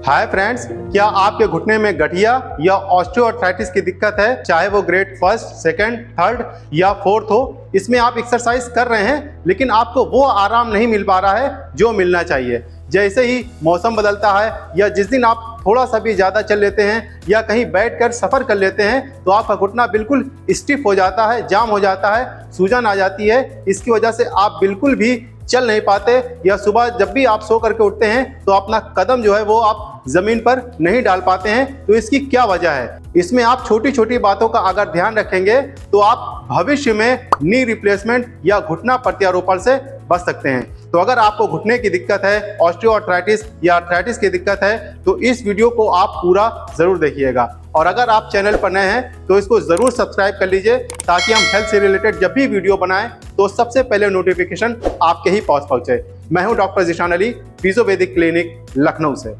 Hi friends, क्या आपके घुटने में गठिया या ऑस्टियोआर्थराइटिस की दिक्कत है, चाहे वो ग्रेड फर्स्ट, सेकंड, थर्ड या फोर्थ हो। इसमें आप एक्सरसाइज कर रहे हैं लेकिन आपको वो आराम नहीं मिल पा रहा है जो मिलना चाहिए। जैसे ही मौसम बदलता है या जिस दिन आप थोड़ा सा भी ज़्यादा चल लेते हैं या कहीं बैठकर सफ़र कर लेते हैं तो आपका घुटना बिल्कुल स्टिफ हो जाता है, जाम हो जाता है, सूजन आ जाती है। इसकी वजह से आप बिल्कुल भी चल नहीं पाते या सुबह जब भी आप सो करके उठते हैं तो अपना कदम जो है वो आप जमीन पर नहीं डाल पाते हैं। तो इसकी क्या वजह है? इसमें आप छोटी छोटी बातों का अगर ध्यान रखेंगे तो आप भविष्य में नी रिप्लेसमेंट या घुटना प्रत्यारोपण से बच सकते हैं। तो अगर आपको घुटने की दिक्कत है, ऑस्टियोआर्थराइटिस या आर्थराइटिस की दिक्कत है तो इस वीडियो को आप पूरा जरूर देखिएगा। और अगर आप चैनल पर नए हैं तो इसको जरूर सब्सक्राइब कर लीजिए ताकि हम हेल्थ से रिलेटेड जब भी वीडियो बनाएं तो सबसे पहले नोटिफिकेशन आपके ही पास पहुंचे। मैं हूं डॉक्टर ज़ीशान अली, फिजियोपैथिक क्लिनिक लखनऊ से।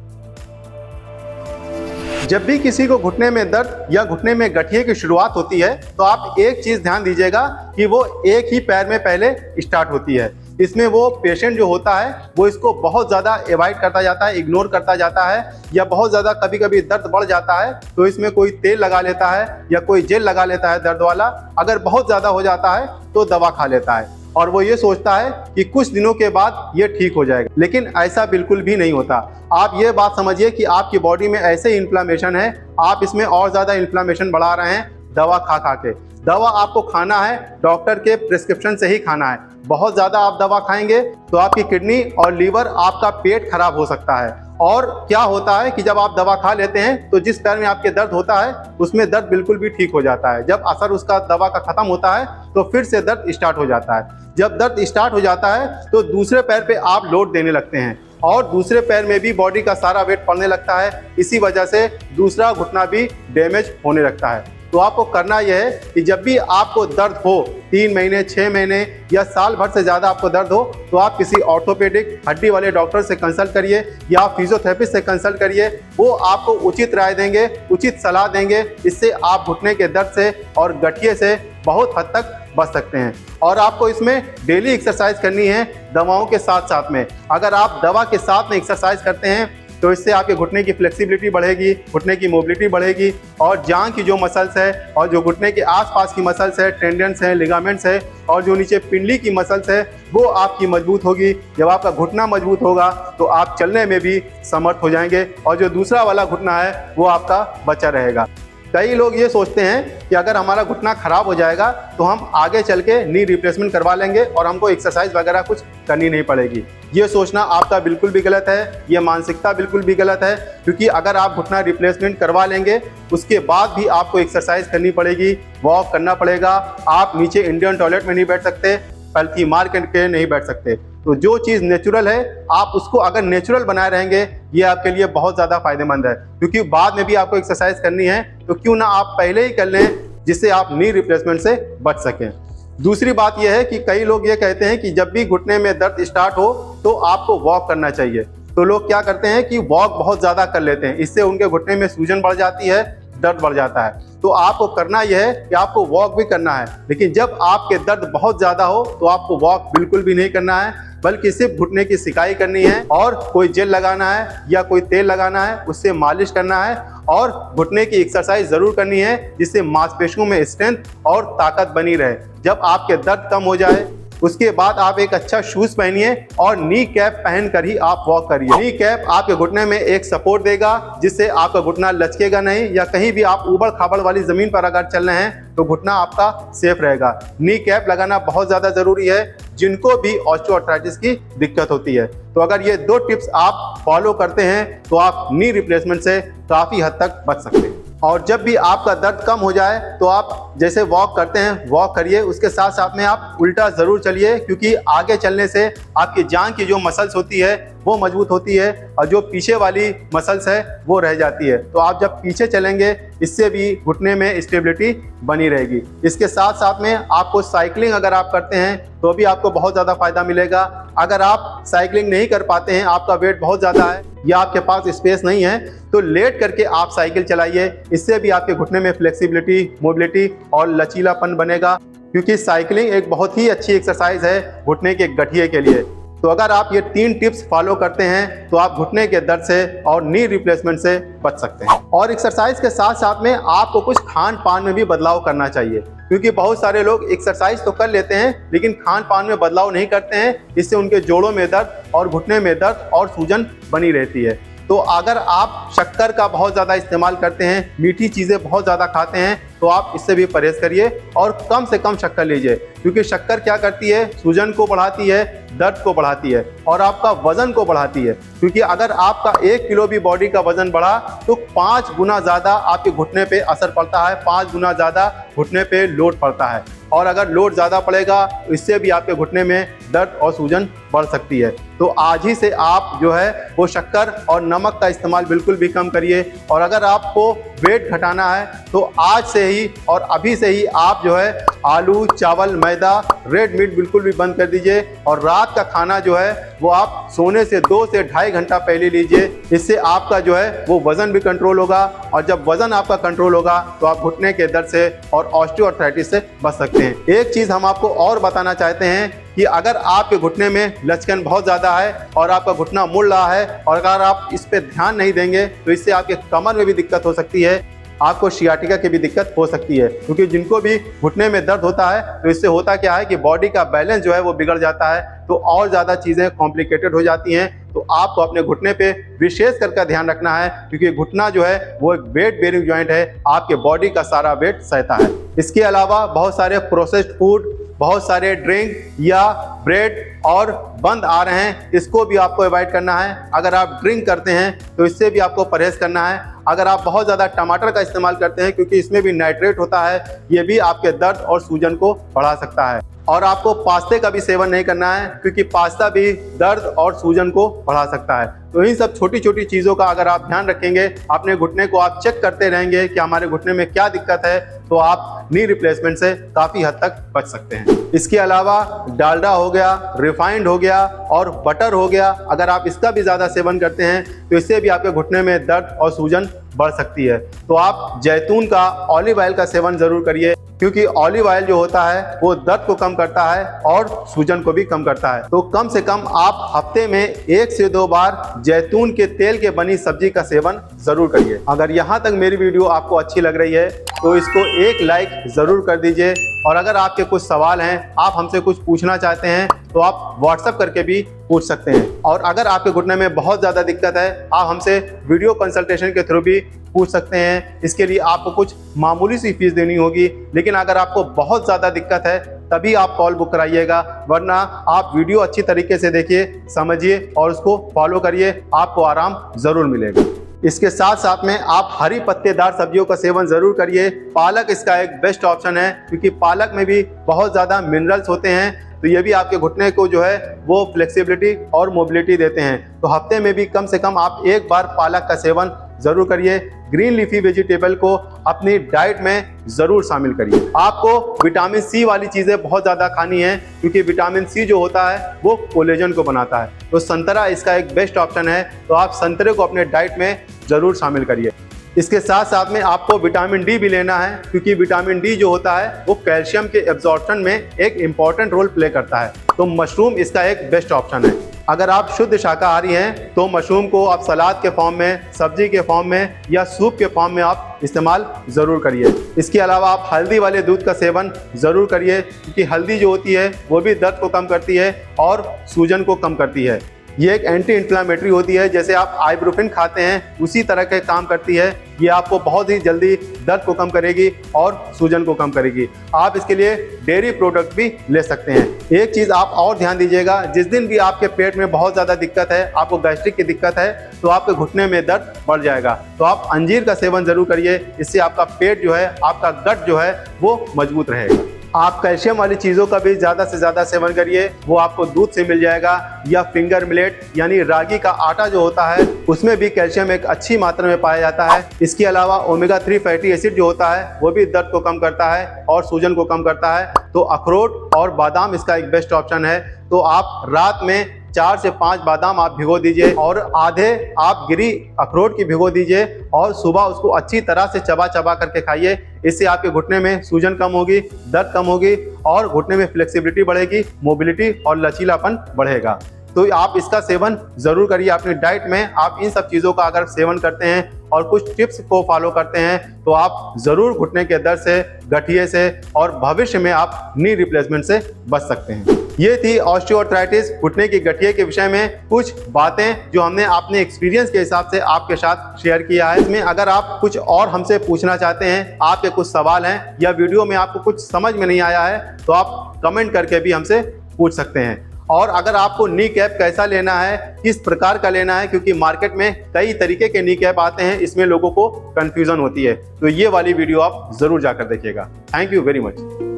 जब भी किसी को घुटने में दर्द या घुटने में गठिए की शुरुआत होती है तो आप एक चीज ध्यान दीजिएगा कि वो एक ही पैर में पहले स्टार्ट होती है। इसमें वो पेशेंट जो होता है वो इसको बहुत ज़्यादा अवॉइड करता जाता है, इग्नोर करता जाता है या बहुत ज़्यादा कभी कभी दर्द बढ़ जाता है तो इसमें कोई तेल लगा लेता है या कोई जेल लगा लेता है दर्द वाला। अगर बहुत ज़्यादा हो जाता है तो दवा खा लेता है और वो ये सोचता है कि कुछ दिनों के बाद ये ठीक हो जाएगा, लेकिन ऐसा बिल्कुल भी नहीं होता। आप ये बात समझिए कि आपकी बॉडी में ऐसे इन्फ्लेमेशन है, आप इसमें और ज़्यादा इन्फ्लेमेशन बढ़ा रहे हैं दवा खा खा के। दवा आपको खाना है, डॉक्टर के प्रिस्क्रिप्शन से ही खाना है। बहुत ज़्यादा आप दवा खाएंगे तो आपकी किडनी और लीवर, आपका पेट खराब हो सकता है। और क्या होता है कि जब आप दवा खा लेते हैं तो जिस पैर में आपके दर्द होता है उसमें दर्द बिल्कुल भी ठीक हो जाता है। जब असर उसका दवा का खत्म होता है तो फिर से दर्द स्टार्ट हो जाता है। जब दर्द स्टार्ट हो जाता है तो दूसरे पैर पे आप लोड देने लगते हैं और दूसरे पैर में भी बॉडी का सारा वेट पड़ने लगता है। इसी वजह से दूसरा घुटना भी डैमेज होने लगता है। तो आपको करना यह है कि जब भी आपको दर्द हो, 3 महीने, 6 महीने या साल भर से ज़्यादा आपको दर्द हो तो आप किसी ऑर्थोपेडिक हड्डी वाले डॉक्टर से कंसल्ट करिए या फिजियोथेरेपिस्ट से कंसल्ट करिए। वो आपको उचित राय देंगे, उचित सलाह देंगे। इससे आप घुटने के दर्द से और गठिए से बहुत हद तक बच सकते हैं। और आपको इसमें डेली एक्सरसाइज करनी है दवाओं के साथ साथ में। अगर आप दवा के साथ में एक्सरसाइज करते हैं तो इससे आपके घुटने की फ्लेक्सिबिलिटी बढ़ेगी, घुटने की मोबिलिटी बढ़ेगी और जांघ की जो मसल्स है और जो घुटने के आसपास की मसल्स है, टेंडन्स है, लिगामेंट्स है और जो नीचे पिंडली की मसल्स है वो आपकी मजबूत होगी। जब आपका घुटना मजबूत होगा तो आप चलने में भी समर्थ हो जाएंगे और जो दूसरा वाला घुटना है वो आपका बचा रहेगा। कई लोग ये सोचते हैं कि अगर हमारा घुटना खराब हो जाएगा तो हम आगे चल के नी रिप्लेसमेंट करवा लेंगे और हमको एक्सरसाइज वगैरह कुछ करनी नहीं पड़ेगी। ये सोचना आपका बिल्कुल भी गलत है, ये मानसिकता बिल्कुल भी गलत है। क्योंकि अगर आप घुटना रिप्लेसमेंट करवा लेंगे उसके बाद भी आपको एक्सरसाइज करनी पड़ेगी, वॉक करना पड़ेगा। आप नीचे इंडियन टॉयलेट में नहीं बैठ सकते, पलथी मार के नहीं बैठ सकते। तो जो चीज़ नेचुरल है आप उसको अगर नेचुरल बनाए रहेंगे ये आपके लिए बहुत ज़्यादा फायदेमंद है। क्योंकि बाद में भी आपको एक्सरसाइज करनी है तो क्यों ना आप पहले ही कर लें जिससे आप नी रिप्लेसमेंट से बच सकें। दूसरी बात यह है कि कई लोग ये कहते हैं कि जब भी घुटने में दर्द स्टार्ट हो तो आपको वॉक करना चाहिए। तो लोग क्या करते हैं कि वॉक बहुत ज़्यादा कर लेते हैं, इससे उनके घुटने में सूजन बढ़ जाती है, दर्द बढ़ जाता है। तो आपको करना यह है कि आपको वॉक भी करना है, लेकिन जब आपके दर्द बहुत ज़्यादा हो तो आपको वॉक बिल्कुल भी नहीं करना है, बल्कि सिर्फ घुटने की सिकाई करनी है और कोई जेल लगाना है या कोई तेल लगाना है, उससे मालिश करना है और घुटने की एक्सरसाइज ज़रूर करनी है जिससे मांसपेशियों में स्ट्रेंथ और ताकत बनी रहे। जब आपके दर्द कम हो जाए उसके बाद आप एक अच्छा शूज़ पहनिए और नी कैप पहन कर ही आप वॉक करिए। नी कैप आपके घुटने में एक सपोर्ट देगा जिससे आपका घुटना लचकेगा नहीं या कहीं भी आप ऊबड़ खाबड़ वाली ज़मीन पर अगर चल रहे हैं तो घुटना आपका सेफ रहेगा। नी कैप लगाना बहुत ज़्यादा ज़रूरी है जिनको भी ऑस्टियोआर्थराइटिस की दिक्कत होती है। तो अगर ये 2 टिप्स आप फॉलो करते हैं तो आप नी रिप्लेसमेंट से काफ़ी हद तक बच सकते हैं। और जब भी आपका दर्द कम हो जाए तो आप जैसे वॉक करते हैं वॉक करिए, उसके साथ साथ में आप उल्टा ज़रूर चलिए। क्योंकि आगे चलने से आपकी जांघ की जो मसल्स होती है वो मजबूत होती है और जो पीछे वाली मसल्स है वो रह जाती है। तो आप जब पीछे चलेंगे इससे भी घुटने में स्टेबिलिटी बनी रहेगी। इसके साथ साथ में आपको साइकिलिंग अगर आप करते हैं तो भी आपको बहुत ज़्यादा फायदा मिलेगा। अगर आप साइकिलिंग नहीं कर पाते हैं, आपका वेट बहुत ज़्यादा है या आपके पास स्पेस नहीं है, तो लेट करके आप साइकिल चलाइए। इससे भी आपके घुटने में फ्लेक्सिबिलिटी, मोबिलिटी और लचीलापन बनेगा। क्योंकि साइकिलिंग एक बहुत ही अच्छी एक्सरसाइज है घुटने के गठिए के लिए। तो अगर आप ये 3 टिप्स फॉलो करते हैं तो आप घुटने के दर्द से और नी रिप्लेसमेंट से बच सकते हैं। और एक्सरसाइज के साथ साथ में आपको कुछ खान पान में भी बदलाव करना चाहिए, क्योंकि बहुत सारे लोग एक्सरसाइज तो कर लेते हैं लेकिन खान पान में बदलाव नहीं करते हैं। इससे उनके जोड़ों में दर्द और घुटने में दर्द और सूजन बनी रहती है। तो अगर आप शक्कर का बहुत ज़्यादा इस्तेमाल करते हैं, मीठी चीज़ें बहुत ज़्यादा खाते हैं, तो आप इससे भी परहेज करिए और कम से कम शक्कर लीजिए, क्योंकि शक्कर क्या करती है, सूजन को बढ़ाती है, दर्द को बढ़ाती है और आपका वजन को बढ़ाती है। क्योंकि अगर आपका 1 किलो भी बॉडी का वजन बढ़ा तो 5 गुना ज़्यादा आपके घुटने पे असर पड़ता है, 5 गुना ज़्यादा घुटने पे लोड पड़ता है। और अगर लोड ज़्यादा पड़ेगा तो इससे भी आपके घुटने में दर्द और सूजन बढ़ सकती है। तो आज ही से आप जो है वो शक्कर और नमक का इस्तेमाल बिल्कुल भी कम करिए। और अगर आपको वेट घटाना है तो आज से ही और अभी से ही आप जो है आलू, चावल, मैदा, रेड मीट बिल्कुल भी बंद कर दीजिए। और रात का खाना जो है वो आप सोने से 2 से ढाई घंटा पहले लीजिए। इससे आपका जो है वो वज़न भी कंट्रोल होगा, और जब वज़न आपका कंट्रोल होगा तो आप घुटने के दर्द से और ऑस्टियोआर्थराइटिस से बच सकते हैं। एक चीज़ हम आपको और बताना चाहते हैं कि अगर आपके घुटने में लचकन बहुत ज़्यादा है और आपका घुटना मुड़ रहा है और अगर आप इस पर ध्यान नहीं देंगे तो इससे आपके कमर में भी दिक्कत हो सकती है, आपको सियाटिका की भी दिक्कत हो सकती है। क्योंकि जिनको भी घुटने में दर्द होता है तो इससे होता क्या है कि बॉडी का बैलेंस जो है वो बिगड़ जाता है, तो और ज़्यादा चीज़ें कॉम्प्लिकेटेड हो जाती हैं। तो आपको अपने घुटने पे विशेष करके ध्यान रखना है, क्योंकि घुटना जो है वो एक वेट बेरिंग जॉइंट है, आपके बॉडी का सारा वेट सहता है। इसके अलावा बहुत सारे प्रोसेस्ड फूड, बहुत सारे ड्रिंक या ब्रेड और बंद आ रहे हैं, इसको भी आपको अवॉइड करना है। अगर आप ड्रिंक करते हैं तो इससे भी आपको परहेज करना है। अगर आप बहुत ज़्यादा टमाटर का इस्तेमाल करते हैं, क्योंकि इसमें भी नाइट्रेट होता है, ये भी आपके दर्द और सूजन को बढ़ा सकता है। और आपको पास्ते का भी सेवन नहीं करना है, क्योंकि पास्ता भी दर्द और सूजन को बढ़ा सकता है। तो इन सब छोटी छोटी चीज़ों का अगर आप ध्यान रखेंगे, अपने घुटने को आप चेक करते रहेंगे कि हमारे घुटने में क्या दिक्कत है, तो आप नी रिप्लेसमेंट से काफ़ी हद तक बच सकते हैं। इसके अलावा डालडा हो गया, रिफाइंड हो गया और बटर हो गया, अगर आप इसका भी ज़्यादा सेवन करते हैं तो इससे भी आपके घुटने में दर्द और सूजन बढ़ सकती है। तो आप जैतून का, ऑलिव ऑयल का सेवन ज़रूर करिए, क्योंकि ऑलिव ऑयल जो होता है वो दर्द को कम करता है और सूजन को भी कम करता है। तो कम से कम आप हफ्ते में 1 से 2 बार जैतून के तेल के बनी सब्जी का सेवन जरूर करिए। अगर यहाँ तक मेरी वीडियो आपको अच्छी लग रही है तो इसको एक लाइक ज़रूर कर दीजिए। और अगर आपके कुछ सवाल हैं, आप हमसे कुछ पूछना चाहते हैं, तो आप व्हाट्सएप करके भी पूछ सकते हैं। और अगर आपके घुटने में बहुत ज़्यादा दिक्कत है, आप हमसे वीडियो कंसल्टेशन के थ्रू भी पूछ सकते हैं। इसके लिए आपको कुछ मामूली सी फीस देनी होगी, लेकिन अगर आपको बहुत ज़्यादा दिक्कत है तभी आप कॉल बुक कराइएगा, वरना आप वीडियो अच्छी तरीके से देखिए, समझिए और उसको फॉलो करिए, आपको आराम ज़रूर मिलेगा। इसके साथ साथ में आप हरी पत्तेदार सब्जियों का सेवन ज़रूर करिए। पालक इसका एक बेस्ट ऑप्शन है, क्योंकि पालक में भी बहुत ज़्यादा मिनरल्स होते हैं, तो ये भी आपके घुटने को जो है वो फ्लेक्सिबिलिटी और मोबिलिटी देते हैं। तो हफ्ते में भी कम से कम आप 1 बार पालक का सेवन ज़रूर करिए। ग्रीन लीफी वेजिटेबल को अपनी डाइट में ज़रूर शामिल करिए। आपको विटामिन सी वाली चीज़ें बहुत ज़्यादा खानी है, क्योंकि विटामिन सी जो होता है वो कोलेजन को बनाता है। तो संतरा इसका एक बेस्ट ऑप्शन है, तो आप संतरे को अपने डाइट में ज़रूर शामिल करिए। इसके साथ साथ में आपको विटामिन डी भी लेना है, क्योंकि विटामिन डी जो होता है वो कैल्शियम के एब्जॉर्प्शन में एक इम्पॉर्टेंट रोल प्ले करता है। तो मशरूम इसका एक बेस्ट ऑप्शन है। अगर आप शुद्ध शाकाहारी हैं तो मशरूम को आप सलाद के फॉर्म में, सब्जी के फॉर्म में या सूप के फॉर्म में आप इस्तेमाल ज़रूर करिए। इसके अलावा आप हल्दी वाले दूध का सेवन ज़रूर करिए, क्योंकि हल्दी जो होती है वो भी दर्द को कम करती है और सूजन को कम करती है। ये एक एंटी इन्फ्लामेटरी होती है, जैसे आप आइब्रोफिन खाते हैं उसी तरह के काम करती है। ये आपको बहुत ही जल्दी दर्द को कम करेगी और सूजन को कम करेगी। आप इसके लिए डेयरी प्रोडक्ट भी ले सकते हैं। एक चीज़ आप और ध्यान दीजिएगा, जिस दिन भी आपके पेट में बहुत ज़्यादा दिक्कत है, आपको गैस्ट्रिक की दिक्कत है, तो आपके घुटने में दर्द बढ़ जाएगा, तो आप अंजीर का सेवन ज़रूर करिए। इससे आपका पेट जो है, आपका गट जो है वो मजबूत रहेगा। आप कैल्शियम वाली चीज़ों का भी ज़्यादा से ज़्यादा सेवन करिए, वो आपको दूध से मिल जाएगा, या फिंगर मिलेट यानी रागी का आटा जो होता है उसमें भी कैल्शियम एक अच्छी मात्रा में पाया जाता है। इसके अलावा ओमेगा 3 फैटी एसिड जो होता है वो भी दर्द को कम करता है और सूजन को कम करता है। तो अखरोट और बादाम इसका एक बेस्ट ऑप्शन है। तो आप रात में 4 से 5 बादाम आप भिगो दीजिए और आधे आप गिरी अखरोट की भिगो दीजिए और सुबह उसको अच्छी तरह से चबा चबा करके खाइए। इससे आपके घुटने में सूजन कम होगी, दर्द कम होगी और घुटने में फ्लेक्सिबिलिटी बढ़ेगी, मोबिलिटी और लचीलापन बढ़ेगा। तो आप इसका सेवन जरूर करिए अपनी डाइट में। आप इन सब चीज़ों का अगर सेवन करते हैं और कुछ टिप्स को फॉलो करते हैं तो आप जरूर घुटने के दर्द से, गठिए से और भविष्य में आप नी रिप्लेसमेंट से बच सकते हैं। ये थी ऑस्टियोआर्थराइटिस, घुटने की गठिए के विषय में कुछ बातें जो हमने अपने एक्सपीरियंस के हिसाब से आपके साथ शेयर किया है। इसमें अगर आप कुछ और हमसे पूछना चाहते हैं, आपके कुछ सवाल हैं या वीडियो में आपको कुछ समझ में नहीं आया है, तो आप कमेंट करके भी हमसे पूछ सकते हैं। और अगर आपको नी कैप कैसा लेना है, किस प्रकार का लेना है, क्योंकि मार्केट में कई तरीके के नी कैप आते हैं, इसमें लोगों को कंफ्यूजन होती है, तो ये वाली वीडियो आप जरूर जाकर देखिएगा। Thank you very much.